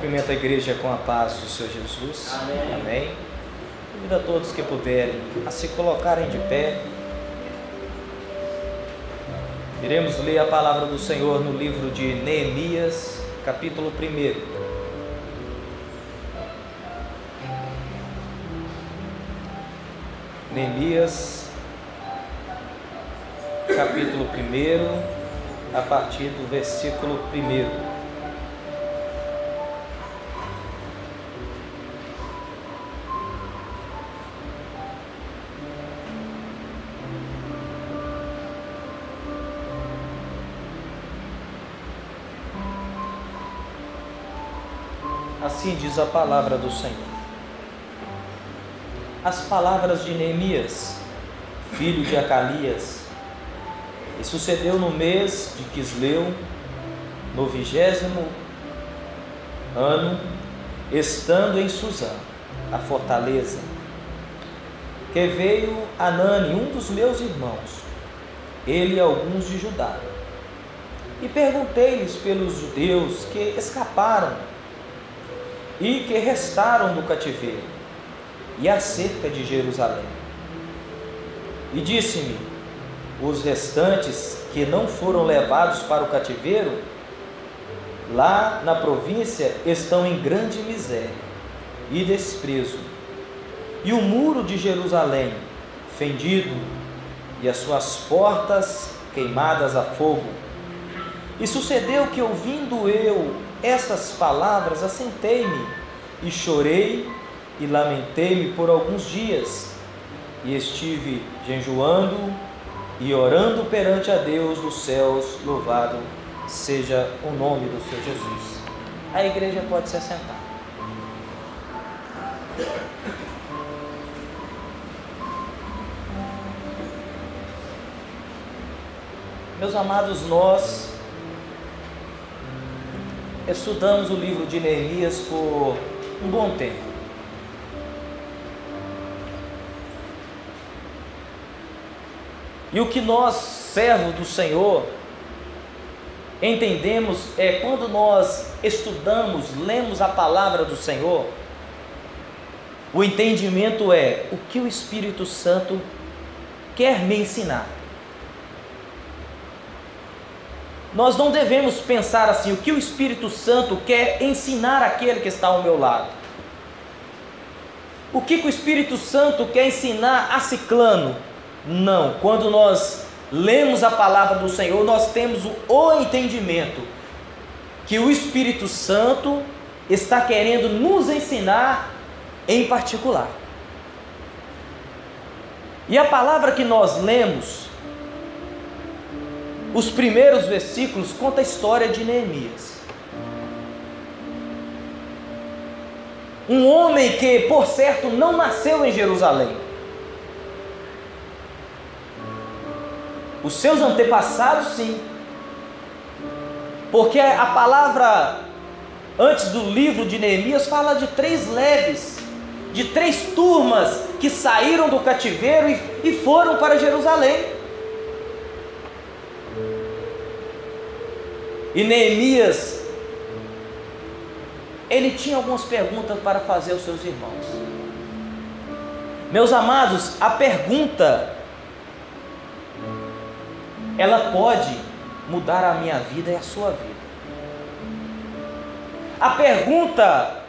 Cumprimento a igreja com a paz do Senhor Jesus. Amém. Amém. Convido a todos que puderem a se colocarem de pé. Iremos ler a palavra do Senhor no livro de Neemias, capítulo 1. Neemias, capítulo 1, a partir do versículo 1. Assim diz a palavra do Senhor. As palavras de Neemias, filho de Acalias. E sucedeu no mês de Quisleu, no 20º ano, estando em Suzã, a fortaleza, que veio Anani, um dos meus irmãos, ele e alguns de Judá. E perguntei-lhes pelos judeus que escaparam e que restaram do cativeiro, e acerca de Jerusalém. E disse-me: os restantes que não foram levados para o cativeiro, lá na província, estão em grande miséria e desprezo, e o muro de Jerusalém fendido, e as suas portas queimadas a fogo. E sucedeu que, ouvindo eu estas palavras, assentei-me e chorei e lamentei-me por alguns dias, e estive jejuando e orando perante a Deus dos céus. Louvado seja o nome do Senhor Jesus. A igreja pode se assentar. Meus amados, nós estudamos o livro de Neemias por um bom tempo. E o que nós, servos do Senhor, entendemos é quando nós estudamos, lemos a palavra do Senhor, o entendimento é o que o Espírito Santo quer me ensinar. Nós não devemos pensar assim: o que o Espírito Santo quer ensinar aquele que está ao meu lado? O que o Espírito Santo quer ensinar a ciclano? Não, quando nós lemos a palavra do Senhor, nós temos o entendimento que o Espírito Santo está querendo nos ensinar em particular. E a palavra que nós lemos, os primeiros versículos, conta a história de Neemias. Um homem que, por certo, não nasceu em Jerusalém. Os seus antepassados, sim. Porque a palavra, antes do livro de Neemias, fala de 3 leves, de 3 turmas que saíram do cativeiro e foram para Jerusalém. E Neemias, ele tinha algumas perguntas para fazer aos seus irmãos. Meus amados, a pergunta, ela pode mudar a minha vida e a sua vida. A pergunta,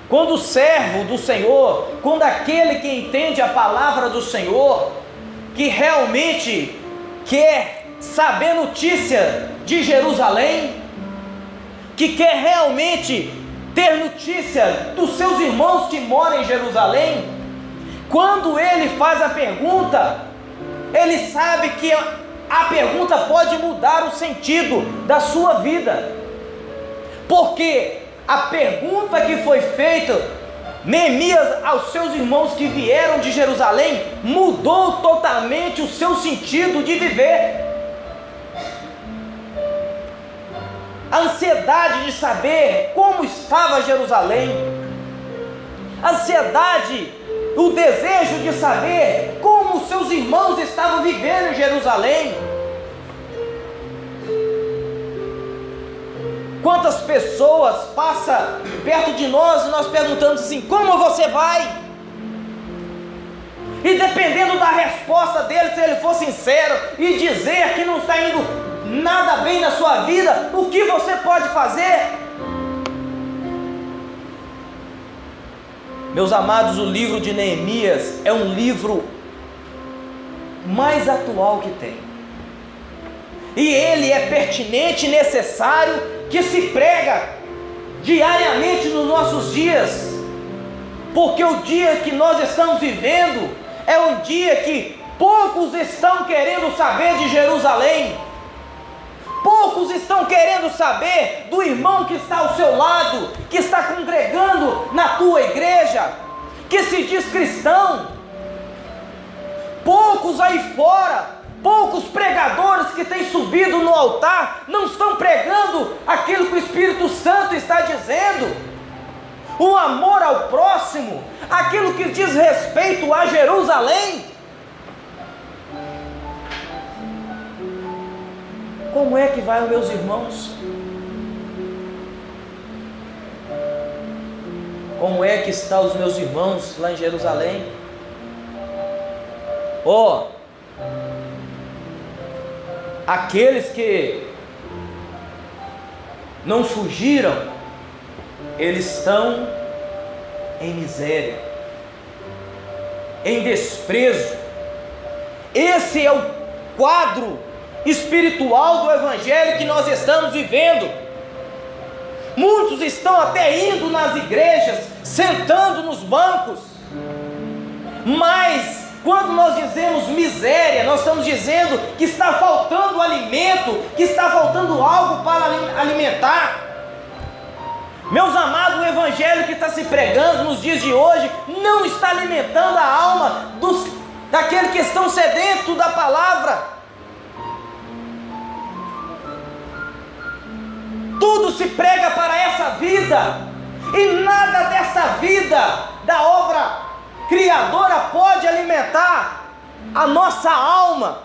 quando o servo do Senhor, quando aquele que entende a palavra do Senhor, que realmente quer saber notícia de Jerusalém, que quer realmente ter notícia dos seus irmãos que moram em Jerusalém, quando ele faz a pergunta, ele sabe que a pergunta pode mudar o sentido da sua vida, porque a pergunta que foi feita, Neemias, aos seus irmãos que vieram de Jerusalém, mudou totalmente o seu sentido de viver. A ansiedade de saber como estava Jerusalém, a ansiedade, o desejo de saber como seus irmãos estavam vivendo em Jerusalém, Quantas pessoas passam perto de nós e nós perguntamos assim: como você vai? E dependendo da resposta dele, se ele for sincero e dizer que não está indo nada bem na sua vida, o que você pode fazer? Meus amados, o livro de Neemias é um livro mais atual que tem, e ele é pertinente e necessário que se prega diariamente nos nossos dias, porque o dia que nós estamos vivendo é um dia que poucos estão querendo saber de Jerusalém, poucos estão querendo saber do irmão que está ao seu lado, que está congregando na tua igreja, que se diz cristão. Poucos aí fora, poucos pregadores que têm subido no altar, não estão pregando aquilo que o Espírito Santo está dizendo, o amor ao próximo, aquilo que diz respeito a Jerusalém. Como é que vai, meus irmãos? Como é que estão os meus irmãos lá em Jerusalém? Aqueles que não fugiram, eles estão em miséria, em desprezo. Esse é o quadro espiritual do Evangelho que nós estamos vivendo. Muitos estão até indo nas igrejas, sentando nos bancos, mas quando nós dizemos miséria, nós estamos dizendo que está faltando alimento, que está faltando algo para alimentar. Meus amados, o Evangelho que está se pregando nos dias de hoje não está alimentando a alma daqueles que estão sedentos da palavra. Tudo se prega para essa vida, e nada dessa vida da obra criadora pode alimentar a nossa alma,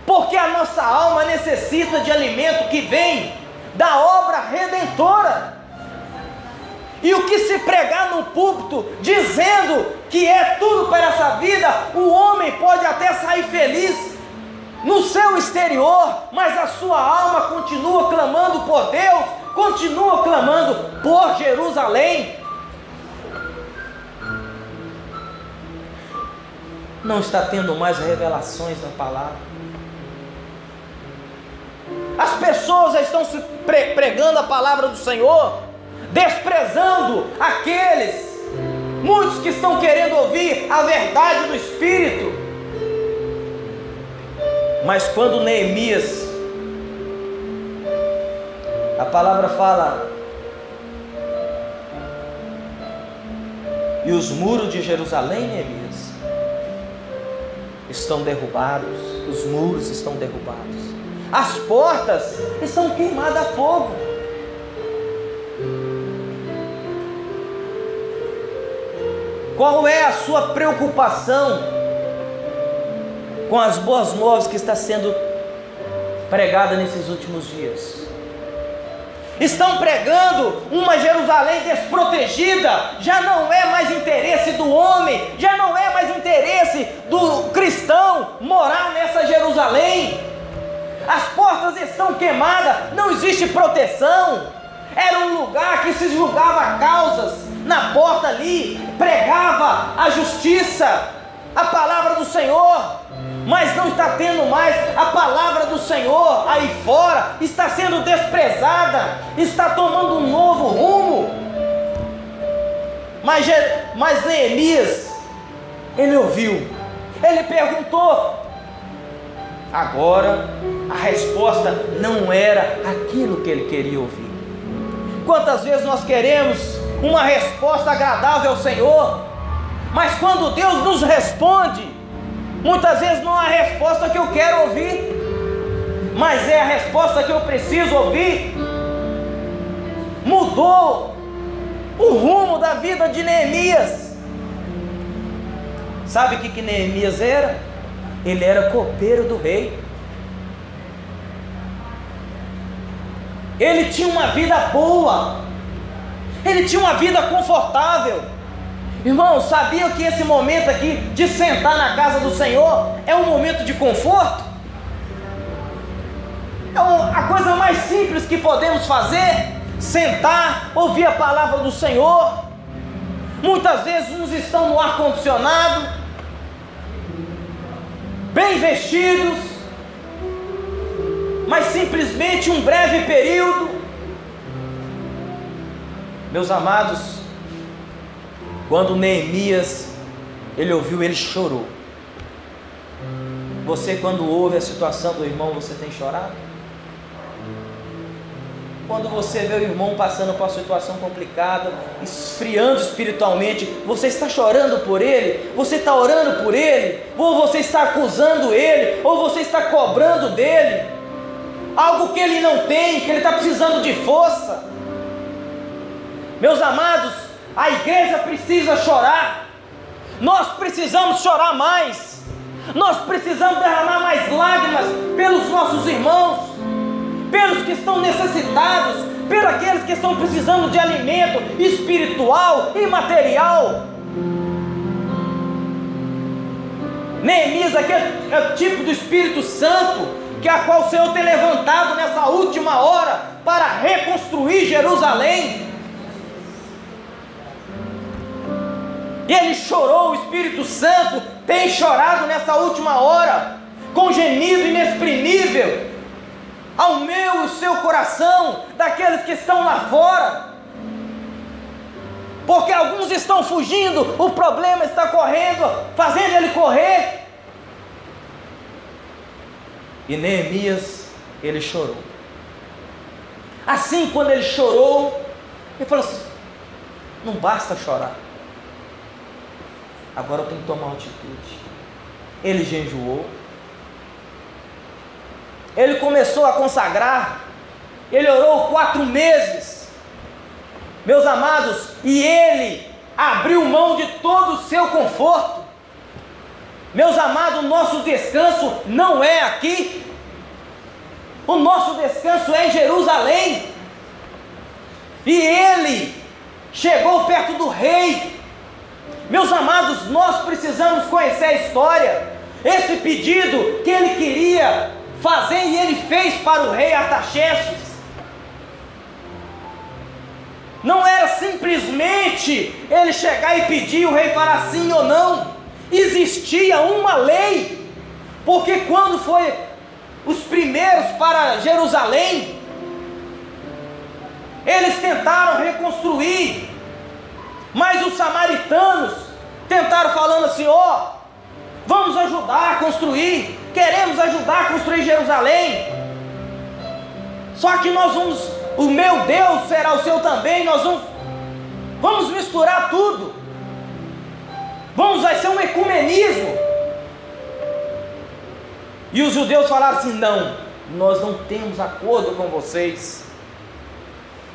porque a nossa alma necessita de alimento que vem da obra redentora. E o que se pregar no púlpito dizendo que é tudo para essa vida, o homem pode até sair feliz no seu exterior, mas a sua alma continua clamando por Deus, continua clamando por Jerusalém. Não está tendo mais revelações da palavra. As pessoas já estão se pregando a palavra do Senhor, desprezando muitos que estão querendo ouvir a verdade do Espírito. Mas quando Neemias, a palavra fala, e os muros de Jerusalém, Neemias, estão derrubados, os muros estão derrubados, as portas estão queimadas a fogo. Qual é a sua preocupação com as boas novas que está sendo pregada nesses últimos dias? Estão pregando uma Jerusalém desprotegida. Já não é mais interesse do homem, já não é mais interesse do cristão morar nessa Jerusalém. As portas estão queimadas, não existe proteção. Era um lugar que se julgava causas na porta ali, pregava a justiça, a palavra do Senhor, mas não está tendo mais a palavra do Senhor aí fora, está sendo desprezada, está tomando um novo rumo. Mas Neemias, ele ouviu, ele perguntou. Agora a resposta não era aquilo que ele queria ouvir. Quantas vezes nós queremos uma resposta agradável ao Senhor, mas quando Deus nos responde, muitas vezes não é a resposta que eu quero ouvir, mas é a resposta que eu preciso ouvir. Mudou o rumo da vida de Neemias. Sabe o que Neemias era? Ele era copeiro do rei. ele tinha uma vida boa, ele tinha uma vida confortável. Irmão, sabia que esse momento aqui de sentar na casa do Senhor é um momento de conforto? É a coisa mais simples que podemos fazer, sentar, ouvir a palavra do Senhor. Muitas vezes uns estão no ar-condicionado, bem vestidos, mas simplesmente um breve período. Meus amados, quando Neemias, ele ouviu, ele chorou. Você, quando ouve a situação do irmão, você tem chorado? Quando você vê o irmão passando por uma situação complicada, esfriando espiritualmente, você está chorando por ele? Você está orando por ele? Ou você está acusando ele? Ou você está cobrando dele algo que ele não tem, que ele está precisando de força? Meus amados, a igreja precisa chorar. Nós precisamos chorar mais. Nós precisamos derramar mais lágrimas pelos nossos irmãos, pelos que estão necessitados, pelos aqueles que estão precisando de alimento espiritual e material. Neemias aqui é o tipo do Espírito Santo, que a qual o Senhor tem levantado nessa última hora para reconstruir Jerusalém. E ele chorou, o Espírito Santo tem chorado nessa última hora, com gemido inexprimível, ao meu e o seu coração, daqueles que estão lá fora, porque alguns estão fugindo, o problema está correndo, fazendo ele correr. E Neemias, ele chorou. Assim, quando ele chorou, ele falou assim: não basta chorar, agora eu tenho que tomar uma atitude. Ele jejuou, ele começou a consagrar, ele orou 4 meses, meus amados, e ele abriu mão de todo o seu conforto. Meus amados, o nosso descanso não é aqui, o nosso descanso é em Jerusalém. E ele chegou perto do rei. Meus amados, nós precisamos conhecer a história, esse pedido que ele queria fazer e ele fez para o rei Artaxerxes. Não era simplesmente ele chegar e pedir e o rei falar sim ou não. Existia uma lei, porque quando foi os primeiros para Jerusalém, eles tentaram reconstruir, mas os samaritanos tentaram falando assim: ó, vamos ajudar a construir, queremos ajudar a construir Jerusalém, só que nós vamos, o meu Deus será o seu também, nós vamos misturar tudo, vai ser um ecumenismo. E os judeus falaram assim: não, nós não temos acordo com vocês.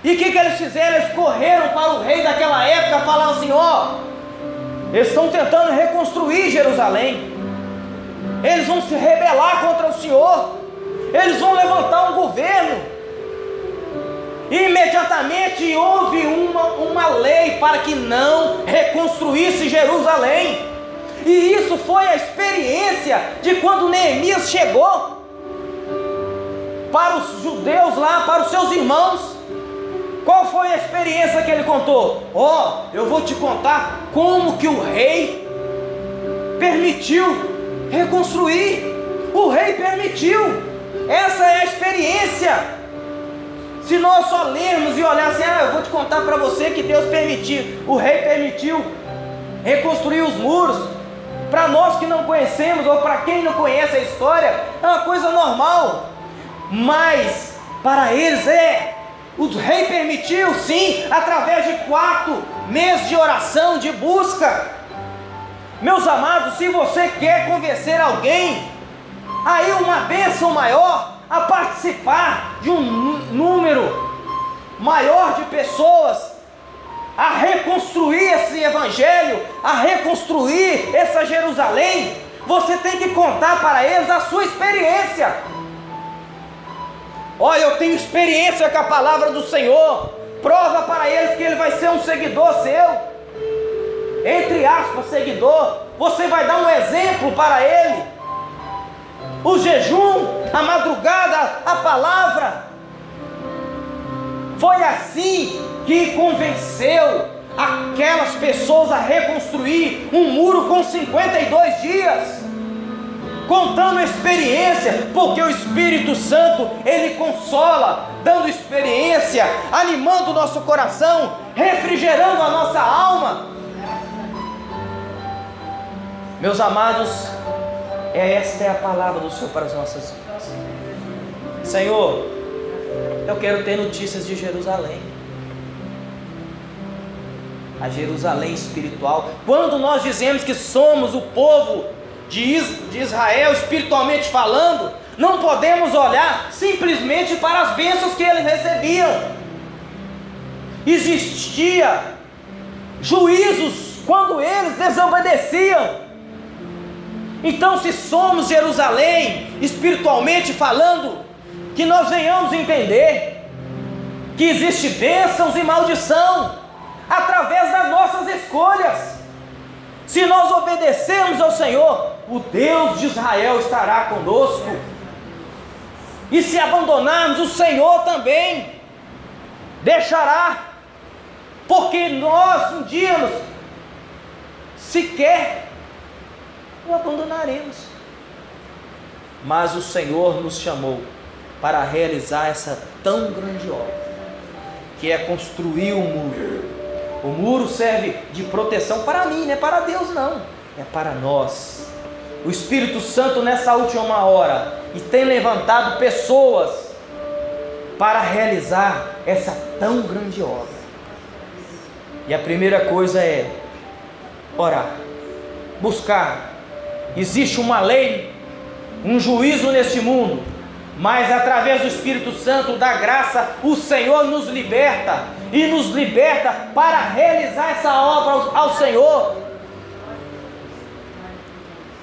E o que eles fizeram? Eles correram para o rei daquela época, falaram assim: ó, eles estão tentando reconstruir Jerusalém, eles vão se rebelar contra o Senhor, eles vão levantar um governo. E imediatamente houve uma lei para que não reconstruísse Jerusalém. E isso foi a experiência de quando Neemias chegou para os judeus lá, para os seus irmãos. Qual foi a experiência que ele contou? Ó, eu vou te contar como que o rei permitiu reconstruir. O rei permitiu. Essa é a experiência. Se nós só lermos e olhar assim: eu vou te contar para você que Deus permitiu, o rei permitiu reconstruir os muros. Para nós que não conhecemos, ou para quem não conhece a história, é uma coisa normal. Mas para eles o rei permitiu sim, através de 4 meses de oração, de busca. Meus amados, se você quer convencer alguém, aí uma bênção maior, a participar de um número maior de pessoas, a reconstruir esse evangelho, a reconstruir essa Jerusalém, você tem que contar para eles a sua experiência. Olha, eu tenho experiência com a palavra do Senhor. Prova para eles que ele vai ser um seguidor seu. Entre aspas, seguidor. Você vai dar um exemplo para ele. O jejum, a madrugada, a palavra. Foi assim que convenceu aquelas pessoas a reconstruir um muro com 52 dias. Contando experiência, porque o Espírito Santo, ele consola, dando experiência, animando o nosso coração, refrigerando a nossa alma. Meus amados, esta é a palavra do Senhor para as nossas vidas. Senhor, eu quero ter notícias de Jerusalém, a Jerusalém espiritual. Quando nós dizemos que somos o povo de Israel, espiritualmente falando, não podemos olhar simplesmente para as bênçãos que eles recebiam. Existia juízos quando eles desobedeciam. Então, se somos Jerusalém, espiritualmente falando, que nós venhamos entender que existe bênçãos e maldição através das nossas escolhas. Se nós obedecermos ao Senhor, o Deus de Israel estará conosco. E se abandonarmos, o Senhor também deixará, porque nós um dia sequer o abandonaremos. Mas o Senhor nos chamou para realizar essa tão grande obra, que é construir o muro. O muro serve de proteção para mim, não é para Deus não, é para nós. O Espírito Santo nessa última hora e tem levantado pessoas para realizar essa tão grande obra. E a primeira coisa é orar, buscar. Existe uma lei, um juízo neste mundo, mas através do Espírito Santo, da graça, o Senhor nos liberta, e nos liberta para realizar essa obra ao Senhor.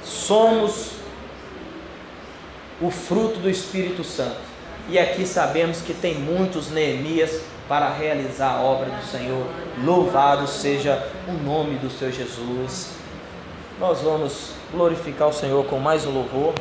Somos o fruto do Espírito Santo, e aqui sabemos que tem muitos Neemias para realizar a obra do Senhor. Louvado seja o nome do Senhor Jesus. Nós vamos glorificar o Senhor com mais um louvor.